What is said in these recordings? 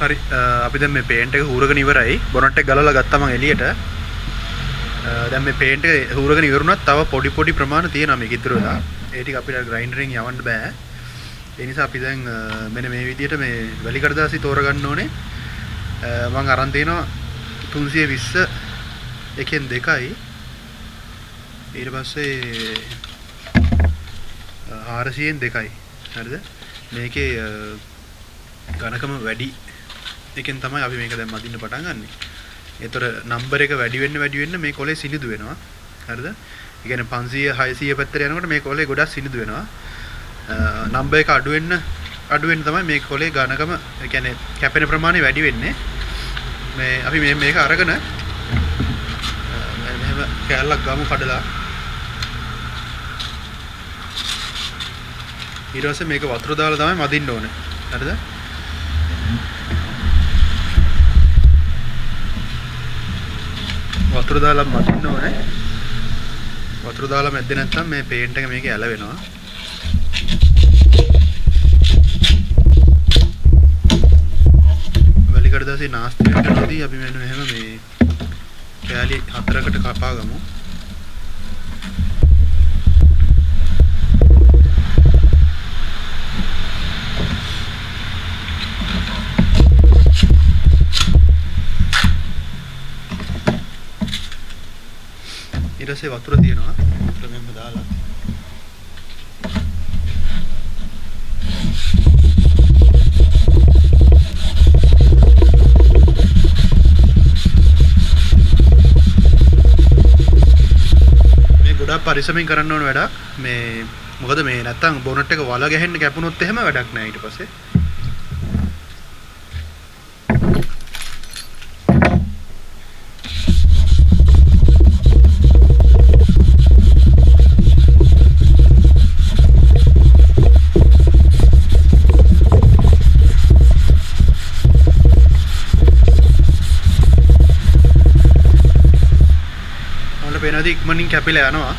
හරි අපි දැන් මේ පේන්ට් එක හූරගෙන ඉවරයි. බොනට් එක ගලවලා ගත්තා මම එළියට. දැන් මේ පේන්ට් එක හූරගෙන ඉවරුණත් තව පොඩි ප්‍රමාණ තියෙනවා මේක ඉතුරු වෙලා. ඒ ටික අපිට ග්‍රයින්ඩරෙන් යවන්න බෑ. ඒ නිසා අපි දැන් මෙන්න මේ විදිහට මේ වැලි කඩදාසි තෝරගන්න ඕනේ. මම අරන් තිනවා 320 එකෙන් 2යි. ඊට පස්සේ 400න් 2යි. හරිද? මේකේ ඝනකම වැඩි එකෙන් තමයි අපි මේක දැන් මදින්න පටන් ගන්නෙ. ඒතර නම්බර් එක වැඩි වෙන්න මේ කොලේ සිනිදු වෙනවා. හරිද? ඒ කියන්නේ 500 600 පැත්තට යනකොට මේ කොලේ ගොඩක් සිනිදු වෙනවා. නම්බර් එක අඩු වෙන්න තමයි මේ කොලේ ඝනකම ඒ කියන්නේ කැපෙන ප්‍රමාණය වැඩි වෙන්නේ. මේ අපි මේක අරගෙන මෙහෙම කෑල්ලක් ගමු කඩලා. ඊට පස්සේ මේක වතුර දාලා තමයි මදින්න ඕනේ. හරිද? වතුර දාලා මදින්න ඕනේ. වතුර දාලා මැද්දේ නැත්නම් මේ පේන්ට් එක මේකේ ඇලවෙනවා. වැලි කඩදාසිය නාස්ති වෙන්න නොදී අපි මෙන්න මෙහෙම මේ කෑලි 4කට කපා ගමු. ඊට පස්සේ වතුර තියනවා. වතුර මෙහෙම දාලා මේ ගොඩාක් පරිස්සමෙන් කරන්න ඕන වැඩක්. මේ මොකද මේ නැත්තම් බොනට් එක වල ගැහෙන්න කැපුණොත් එහෙම වැඩක් නෑ ඊට පස්සේ. පේනවාදී ඉක්මනින් කැපිලා යනවා.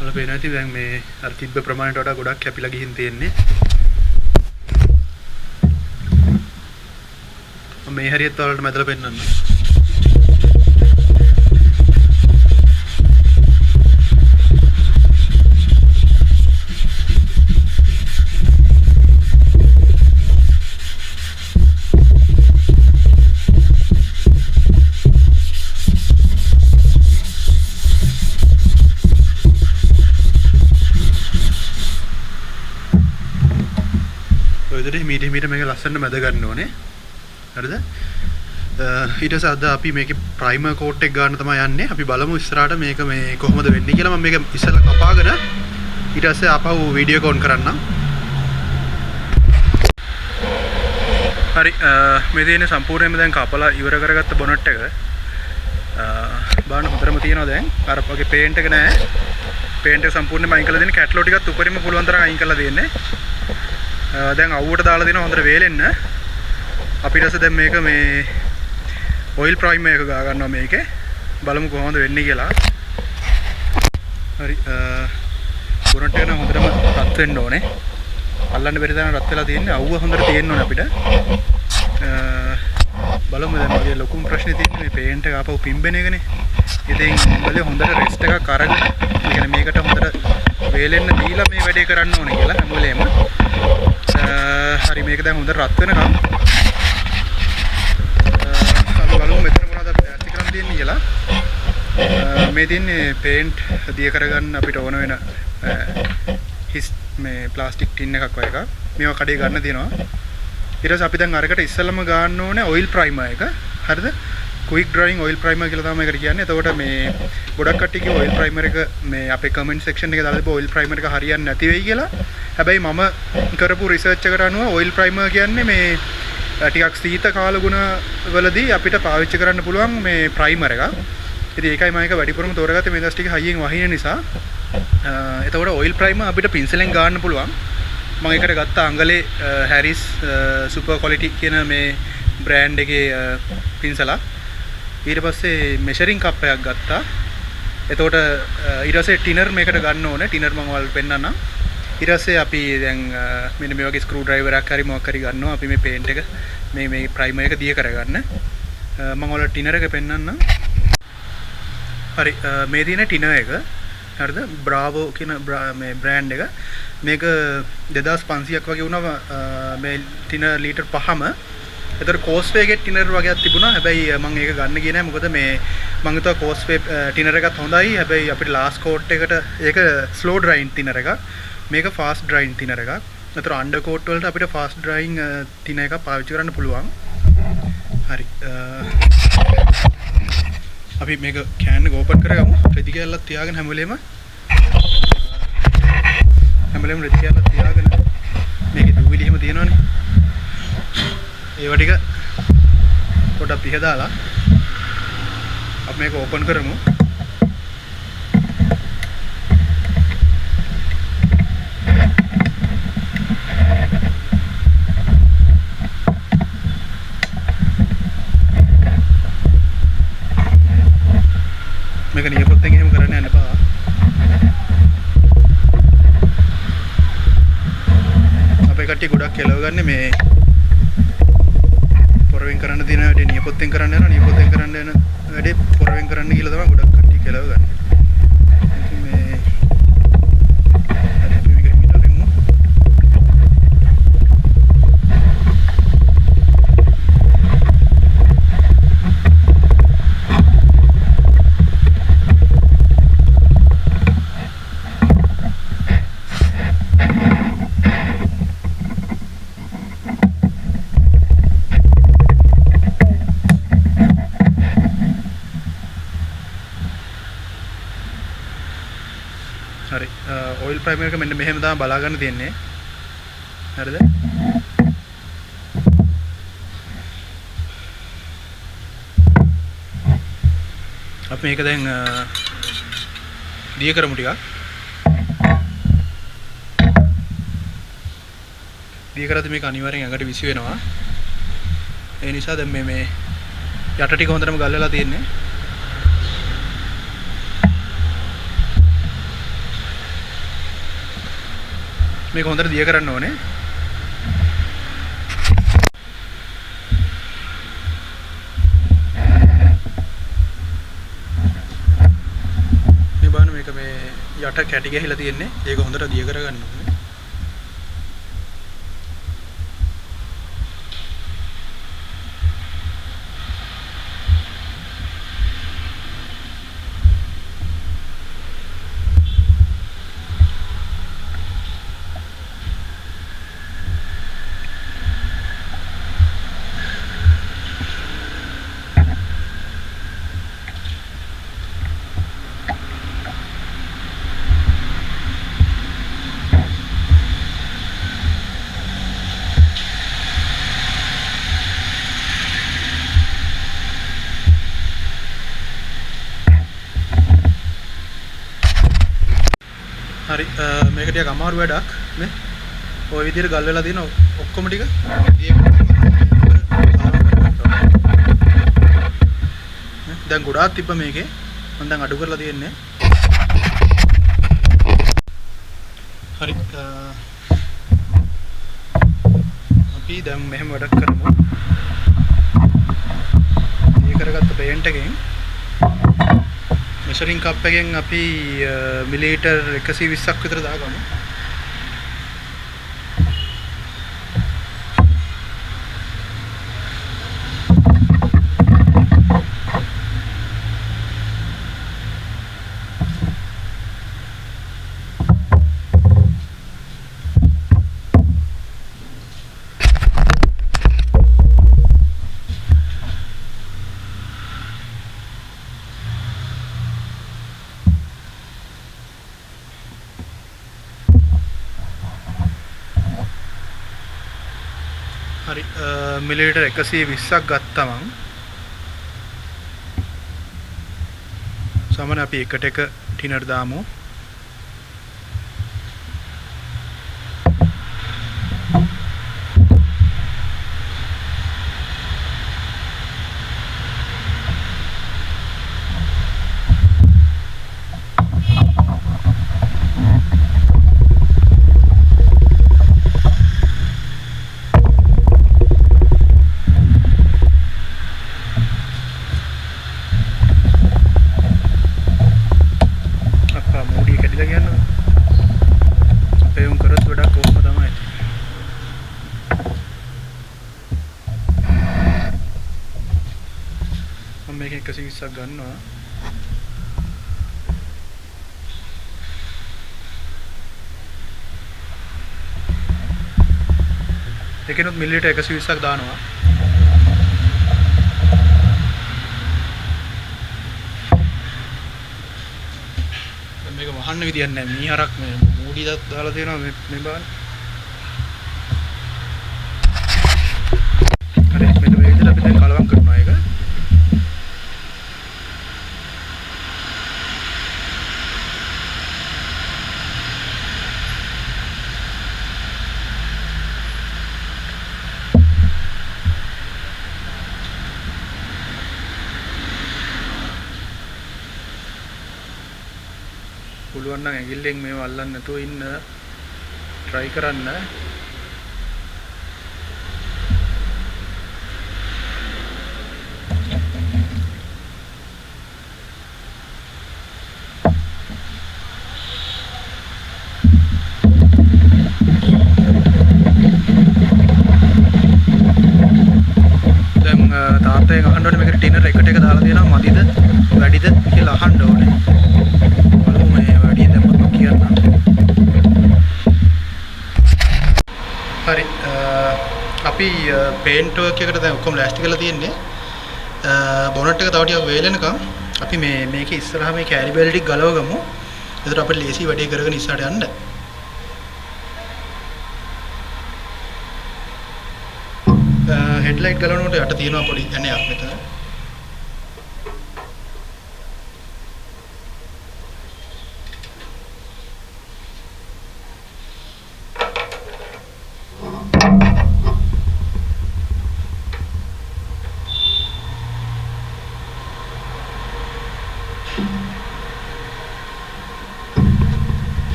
වල පේනවාදී දැන් මේ අර තිබ්බ ප්‍රමාණයට වඩා ගොඩක් කැපිලා ගිහින් තියෙන්නේ. මේ හරියට වලට මැදලා පෙන්නන්න. ඔය විදිහට මීට මේක ලස්සනට මැද ගන්න ඕනේ. හරිද? ඊට පස්සේ අද අපි මේකේ ප්‍රයිමර් කෝට් එක ගන්න තමයි යන්නේ. අපි බලමු ඉස්සරහට මේක මේ කොහොමද වෙන්නේ කියලා. මම මේක ඉස්සෙල්ලා කපාගෙන ඊට පස්සේ ආපහු වීඩියෝ එක ඔන් කරන්නම්. හරි මේ තියෙන සම්පූර්ණයෙන්ම දැන් කපලා ඉවර කරගත්ත බොනට් එක. බලන්න හොඳටම තියෙනවා දැන්. අර වගේ පේන්ට් එක නෑ. පේන්ට් එක සම්පූර්ණයෙන්ම අයින් කරලා දෙන්නේ. කැට්ලෝ ටිකත් උඩරින්ම පුළුවන් තරම් අයින් කරලා දෙන්නේ. දැන් අවුවට දාලා දෙනවා හොඳට වේලෙන්න. අපි ඊට පස්සේ දැන් මේක මේ ඔයිල් ප්‍රයිමර් එක ගා ගන්නවා මේකේ. බලමු කොහොමද වෙන්නේ කියලා. හරි බොනට් එක නම් හොඳටම රත් වෙන්න ඕනේ. අල්ලන්න බැරි තරම් රත් වෙලා තියෙන්නේ. අවුව හොඳට තියෙන්න ඕනේ අපිට. බලමු දැන් මගේ ලොකුම ප්‍රශ්නේ තියෙන්නේ මේ පේන්ට් එක ආපහු පිම්බෙන එකනේ. ඉතින් බලේ හොඳට රෙස්ට් එකක් අරගෙන يعني මේකට හොඳට වේලෙන්න දීලා මේ වැඩේ කරන්න ඕනේ කියලා හැම වෙලේම. හරි මේක දැන් හොඳට රත් වෙනකම් තියෙන්නේ කියලා. මේ තියෙන්නේ පේන්ට් දිය කරගන්න අපිට ඕන වෙන හිස් මේ ප්ලාස්ටික් ටින් එකක් වගේ එකක්. මේවා කඩේ ගන්න තියෙනවා. ඊට පස්සේ අපි දැන් අරකට ඉස්සෙල්ලම ගන්න ඕනේ ඔයිල් ප්‍රයිමර් එක. හරිද? ක්වික් ඩ්‍රයිින් ඔයිල් ප්‍රයිමර් කියලා තමයි ඒකට කියන්නේ. එතකොට මේ ගොඩක් කට්ටිය කිව්ව ඔයිල් ප්‍රයිමර් එක මේ අපේ කමෙන්ට් සෙක්ෂන් එකේ දාලා තිබ්බ ඔයිල් ප්‍රයිමර් එක හරියන්නේ නැති වෙයි කියලා. හැබැයි මම කරපු රිසර්ච් එකට අනුව ඔයිල් ප්‍රයිමර් කියන්නේ මේ ටිකක් සීත කාල ගුණ වලදී අපිට පාවිච්චි කරන්න පුළුවන් මේ ප්‍රයිමර් එකක්. ඉතින් ඒකයි මම එක වැඩිපුරම තෝරගත්තේ මේ දස් ටික හයියෙන් වහින නිසා. එතකොට ඔයිල් ප්‍රයිමර් අපිට පින්සලෙන් ගන්න පුළුවන්. මම ඒකට ගත්ත අංගලේ හැරිස් සුපර් ක්වොලිටි කියන මේ බ්‍රෑන්ඩ් එකේ පින්සලා. ඊට පස්සේ මෙෂරින් කප් එකක් ගත්තා. එතකොට ඊට පස්සේ ටිනර් මේකට ගන්න ඕනේ. ටිනර් මම ඔයාලට පෙන්නන්නම්. ඊට පස්සේ අපි දැන් මෙන්න මේ වගේ ස්ක්‍රූ ඩ්‍රයිවර් එකක් හරි මොකක් හරි ගන්නවා. අපි මේ පේන්ට් එක මේ ප්‍රයිමර් එක දිය කරගන්න. මම ඔයාලට ටිනර් එක පෙන්නන්නම්. හරි මේ තියෙන ටිනර් එක හරිද? බ්‍රාවෝ කියන මේ බ්‍රෑන්ඩ් එක. මේක 2500ක් වගේ වුණා මේ ටිනර් ලීටර් 5ම. ඒතර කෝස්වේ එකේ ටිනර් වගේක් තිබුණා. හැබැයි මම ඒක ගන්න ගියේ නැහැ. මොකද මේ මම හිතුවා කෝස්වේ ටිනර් එකත් හොඳයි. හැබැයි අපිට ලාස්ට් කෝට් එකට ඒක ස්ලෝ ඩ්‍රයින් ටිනර් එකක්. මේක ෆාස්ට් ඩ්‍රයින් ටිනර් එකක්. ඒතර අන්ඩර් කෝට් වලට අපිට ෆාස්ට් ඩ්‍රයින් ටිනර් එකක් පාවිච්චි කරන්න පුළුවන්. හරි. අපි මේක කෑන් එක ඕපන් කරගමු. රෙදි කැල්ලක් තියාගෙන හැම වෙලේම රෙදි කැල්ලක් තියාගෙන මේකේ දුවිලි එහෙම තියෙනවනේ. ඒව ටික පොඩ්ඩක් පිහදාලා අපි මේක ඕපන් කරමු. මේක නියපොත්තෙන් එහෙම කරන්න යන්න එපා. අපේ කට්ටිය ගොඩක් කෙලව ගන්න මේ පොරවෙන් කරන්න තියෙන වැඩේ නියපොත්තෙන් කරන්න යනවා. නියපොත්තෙන් කරන්න යන වැඩේ පොරවෙන් කරන්න කියලා තමයි ගොඩක් කට්ටිය කෙලව ගන්න. ඉතින් මේ අපි මේක හිමිටරිමු. හරි ඔයිල් ප්‍රයිමර් එක මෙන්න මෙහෙම තමයි බලා ගන්න තියෙන්නේ. හරිද? අපි මේක දැන් දිය කරමු ටිකක්. දිය කරද්දී මේක අනිවාර්යෙන් ඇඟට විසි වෙනවා. ඒ නිසා දැන් මේ යට ටික හොඳටම ගල් වෙලා තියෙන්නේ. මේක හොඳට දිය කරන්න ඕනේ. මේ බලන්න මේක මේ යට කැටි ගහලා තියෙන්නේ. ඒක හොඳට දිය කරගන්න ඕනේ. හරි මේක ටිකක් අමාරු වැඩක් නේ. ඔය විදිහට ගල් වෙලා තියෙන ඔක්කොම ටික දැන් ගොඩාක් තිබ්බ මේකේ. මම දැන් අඩු කරලා තියෙන්නේ. හරි අපි දැන් මෙහෙම වැඩක් කරමු. මේ කරගත්ත පේන්ට් එකෙන් මෙෂරින් කප් එකෙන් අපි මිලිලීටර් 120ක් විතර දාගමු. හරි මිලිලීටර් 120ක් ගත්තා මං. සාමාන්‍ය අපි එකට එක ටිනර් දාමු. ගිහිල්ලා කියන්නේ අපේ උන් කරත් වැඩක් කොහොම තමයි. මම මේක 120ක් ගන්නවා. ඒකෙනුත් මිලිලීටර් 120ක් දානවා. මේක වහන්න විදියක් නැහැ. මීහරක් මේ මූඩියක් දාලා තියෙනවා මේ බලන්න. හරි මෙන්න මේ විදිහට අපි දැන් කලවම් කරනවා ඒක. පුළුවන් නම් ඇඟිල්ලෙන් මේව අල්ලන්න නැතුව ඉන්න try කරන්න. දැන් තාත්තෙන් අහන්න ඕනේ මේකට ටිනර් එකට එක දාලා තියෙනවා මදිද වැඩිද කියලා අහන්න ඕනේ. හරි අපි පේන්ට් වර්ක් එකට දැන් ඔක්කොම ලෑස්ති කරලා තියෙන්නේ. බොනට් එක තව ටිකක් වේලෙනකම් අපි මේකේ ඉස්සරහා මේ කැරි බෙල් ටික ගලව ගමු. එතකොට අපිට ලේසි වැඩේ කරගෙන ඉස්සරහට යන්න. හෙඩ්ලයිට් ගලවනකොට යට තියෙනවා පොඩි ඇණයක් මෙතන.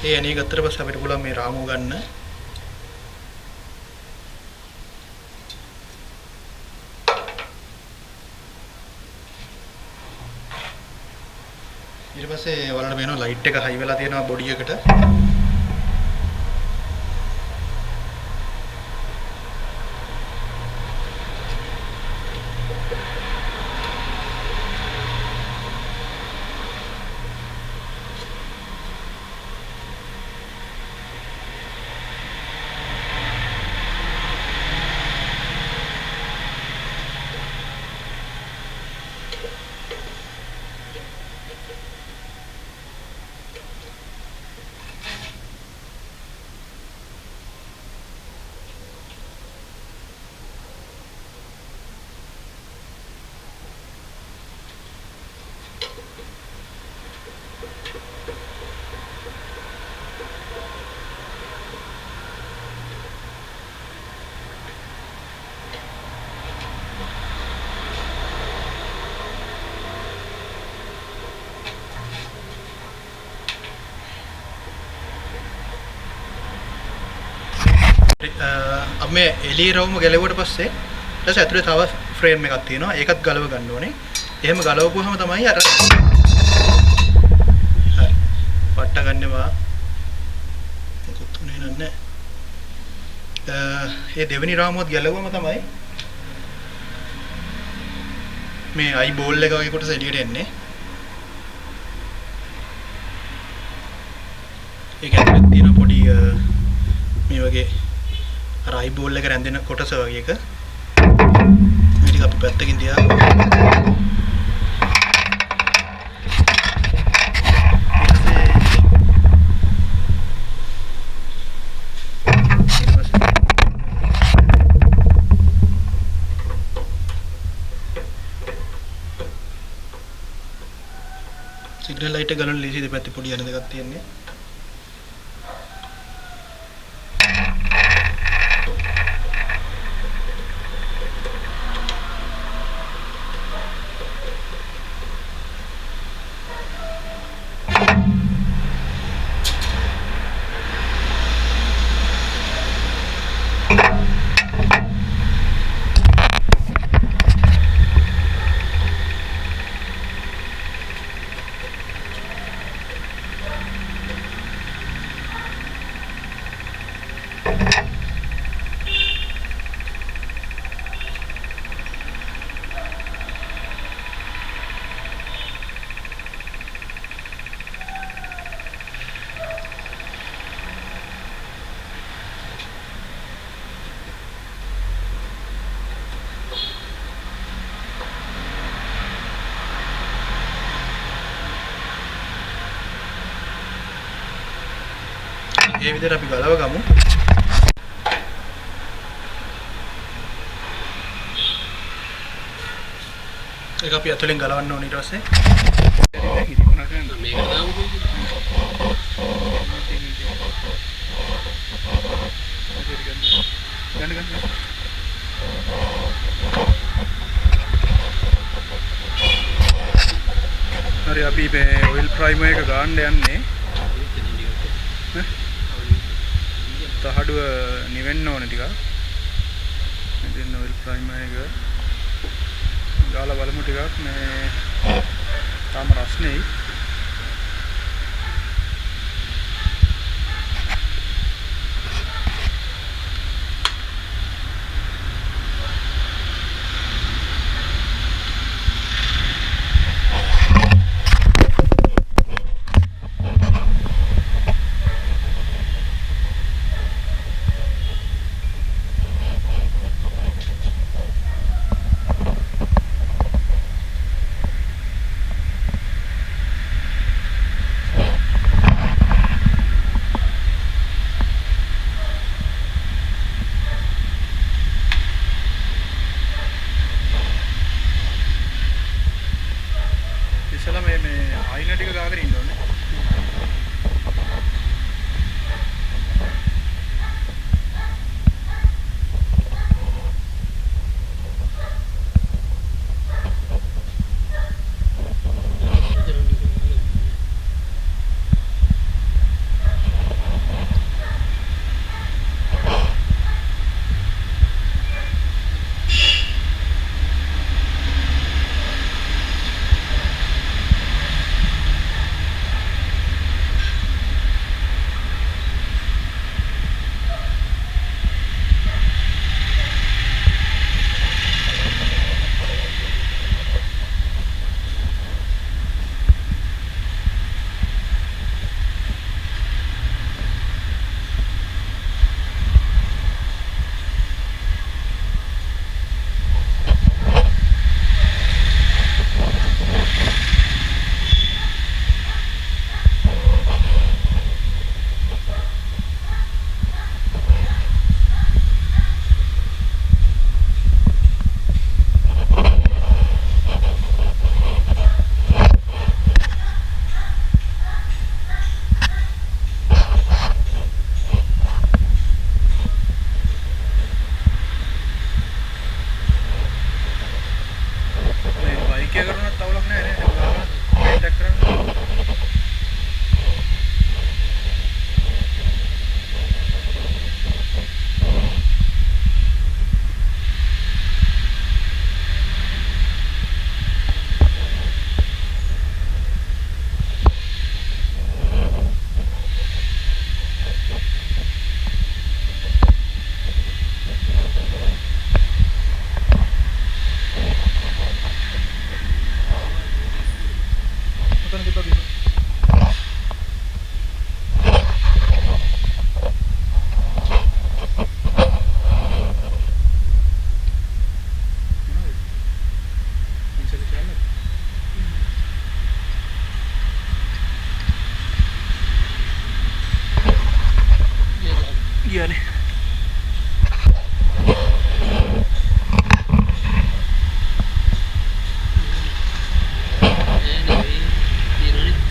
ඒ ඇණේ ගත්තට පස්සේ අපිට පුළුවන් මේ රාමුව ගන්න. ඊට පස්සේ ඔයාලට පේනවා ලයිට් එක හයි වෙලා තියෙනවා බොඩි එකට. अब මේ එළිය රවුම ගැලෙවුවට පස්සේ ඊට පස්සේ ඇතුලේ තව ෆ්‍රේම් එකක් තියෙනවා. ඒකත් ගලව ගන්න ඕනේ. එහෙම ගලවපුවාම තමයි අර හරි වට්ට ගන්නවා. මොකුත් උනේ නැහැ. ඒ දෙවෙනි රවුමත් ගැලවුවම තමයි මේ අයි බෝල් එක වගේ කොටස එළියට එන්නේ. ඒක ඇතුලේ තියෙන පොඩි මේ වගේ අර අයි බෝල් එක රැඳෙන කොටස වගේ එක. මේ ටික අපි පැත්තකින් තියාගමු. සිග්නල් ලයිට් එක ගලන ලීසි දෙපැත්තේ පොඩි යන දෙකක් තියෙන්නේ. ඒ විදිහට අපි ගලව ගමු. ඒක අපි අතලින් ගලවන්න ඕනේ ඊට පස්සේ. මේක දාමු. ගන්න. හරි අපි මේ ඔයිල් ප්‍රයිමර් එක ගන්න යන්නේ. තහඩුව නිවෙන්න ඕනේ ටිකක්. ඉතින් ඔයිල් ප්‍රයිමර් එක දාලා බලමු ටිකක් මේ තාම රස්නේ. ඉස්සලා මේ ආයින ටික ගාගෙන ඉන්න ඕනේ. ගියානේ.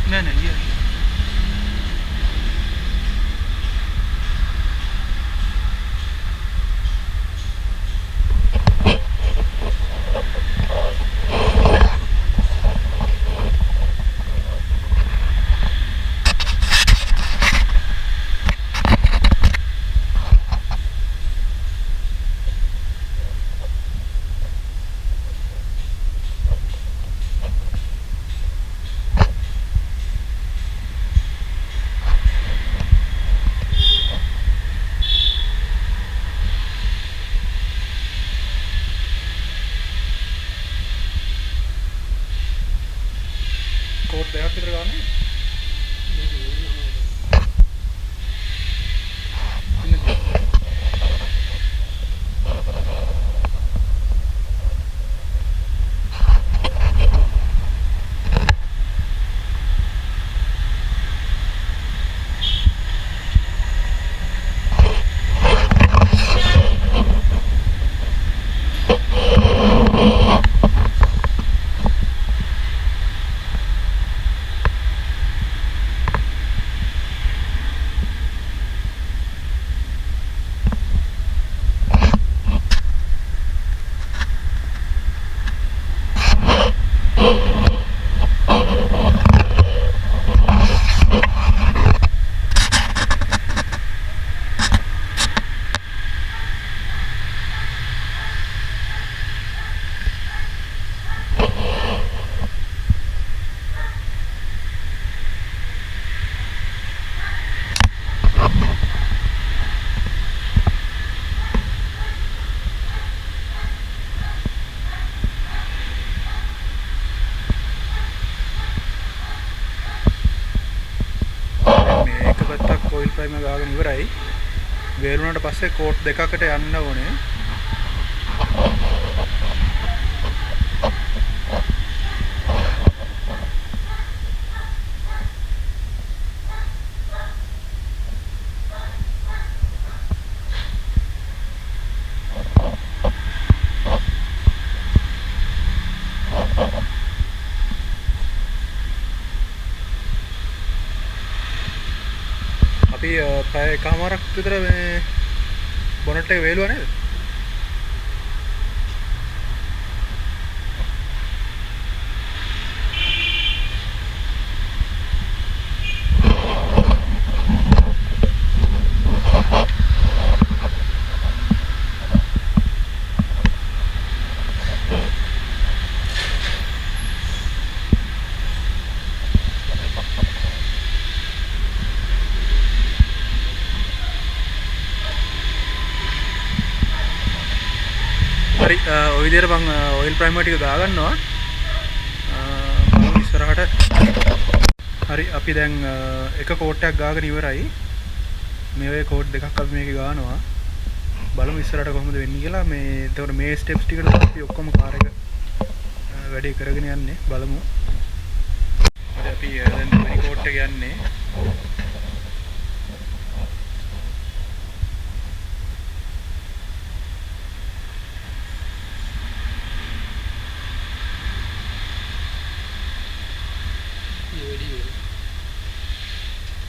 නෑ නෑ ගියා. ප්‍රයිමර් ගාගෙන ඉවරයි. වේලුණාට පස්සේ කෝට් දෙකකට යන්න ඕනේ. අපි පැය එකමාරක් විතර මේ බොනට් එක වේලුවා නේද? හරි ඔය විදිහට මම ඔයිල් ප්‍රයිමර් ටික ගා ගන්නවා. බලමු ඉස්සරහට. හරි අපි දැන් එක කෝට් එකක් ගාගෙන ඉවරයි. මේ වගේ කෝට් දෙකක් අපි මේකේ ගානවා. බලමු ඉස්සරහට කොහොමද වෙන්නේ කියලා. මේ එතකොට මේ ස්ටෙප්ස් ටිකට අපි ඔක්කොම කාර් එක වැඩේ කරගෙන යන්නේ. බලමු. හරි අපි දැන් දෙවෙනි කෝට් එක යන්නේ.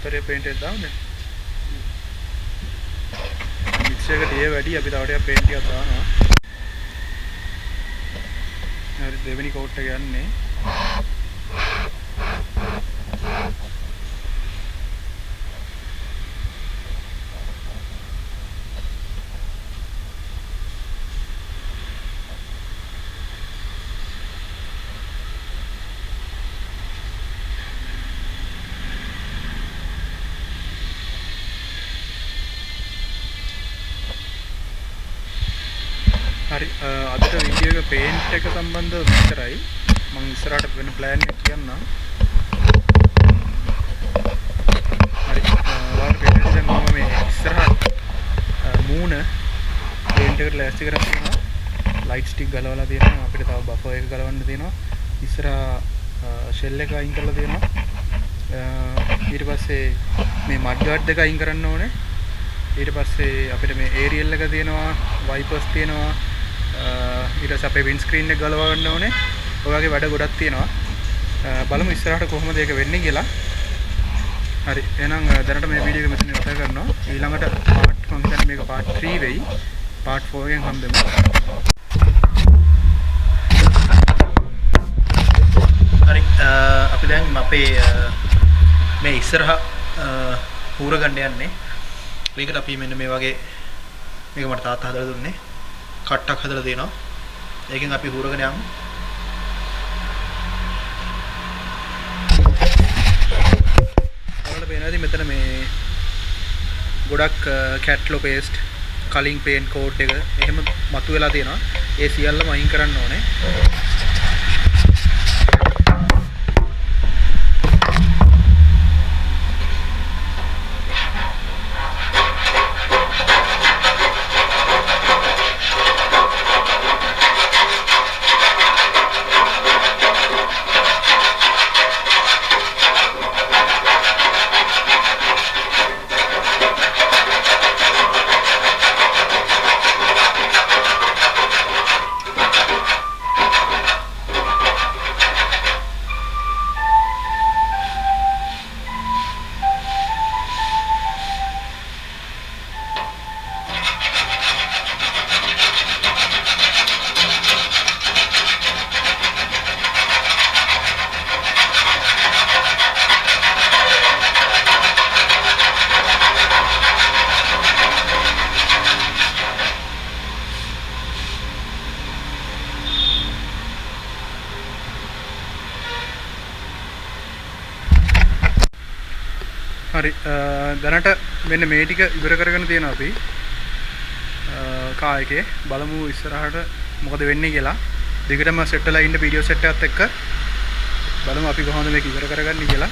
තරේ පේන්ට් එක දාන්නේ. මික්ස් එකට ඒ වැඩි අපි තව ටිකක් පේන්ට් එකක් දානවා. හරි දෙවෙනි කෝට් එක යන්නේ. හරි අදට වීඩියෝ එක පේන්ට් එක සම්බන්ධව විතරයි. මම ඉස්සරහට වෙන ප්ලෑන් එක කියන්නම්. හරි ඔයාලට පේන්නේ දැන් මම මේ ඉස්සරහට මූණ පේන්ට් එකට ලෑස්ති කරලා තියෙනවා. ලයිට්ස් ටික ගලවලා තියෙනවා. අපිට තව බෆර් එක ගලවන්න තියෙනවා. ඉස්සරහා ෂෙල් එක අයින් කරලා තියෙනවා. ඊට පස්සේ මේ මඩ් ගාඩ් දෙක අයින් කරන්න ඕනේ. ඊට පස්සේ අපිට මේ ඒරියල් එක තියෙනවා, වයිපර්ස් තියෙනවා. ඊට පස්සේ අපේ වින්ඩ් ස්ක්‍රීන් එක ගලව ගන්න ඕනේ. ඔය වගේ වැඩ ගොඩක් තියෙනවා. බලමු ඉස්සරහට කොහොමද ඒක වෙන්නේ කියලා. හරි එහෙනම් දැනට මේ වීඩියෝ එක මෙතන නතර කරනවා. ඊළඟට පාර්ට් මම හිතන්නේ මේක පාර්ට් 3 වෙයි. පාර්ට් 4 එකෙන් හම්බෙමු. හරි අපි දැන් අපේ මේ ඉස්සරහ හූර ගන්න යන්නේ. මේකට අපි මෙන්න මේ වගේ මේක මට තාත්තා හදලා දුන්නේ. කට්ටක් හදලා දෙනවා. ඒකෙන් අපි හුරගෙන යමු. ඔයාලට පේනවාද මෙතන මේ ගොඩක් කැට්ලෝ පේස්ට්, කලින් පේන්ට් කෝඩ් එක එහෙම මතුවලා තියෙනවා. ඒ සියල්ලම අයින් කරන්න ඕනේ. හරි දැනට මෙන්න මේ ටික ඉවර කරගෙන තියෙනවා අපි කා එකේ. බලමු ඉස්සරහට මොකද වෙන්නේ කියලා. දිගටම සෙට් වෙලා ඉන්න වීඩියෝ සෙට් එකත් එක්ක බලමු අපි කොහොමද මේක ඉවර කරගන්නේ කියලා.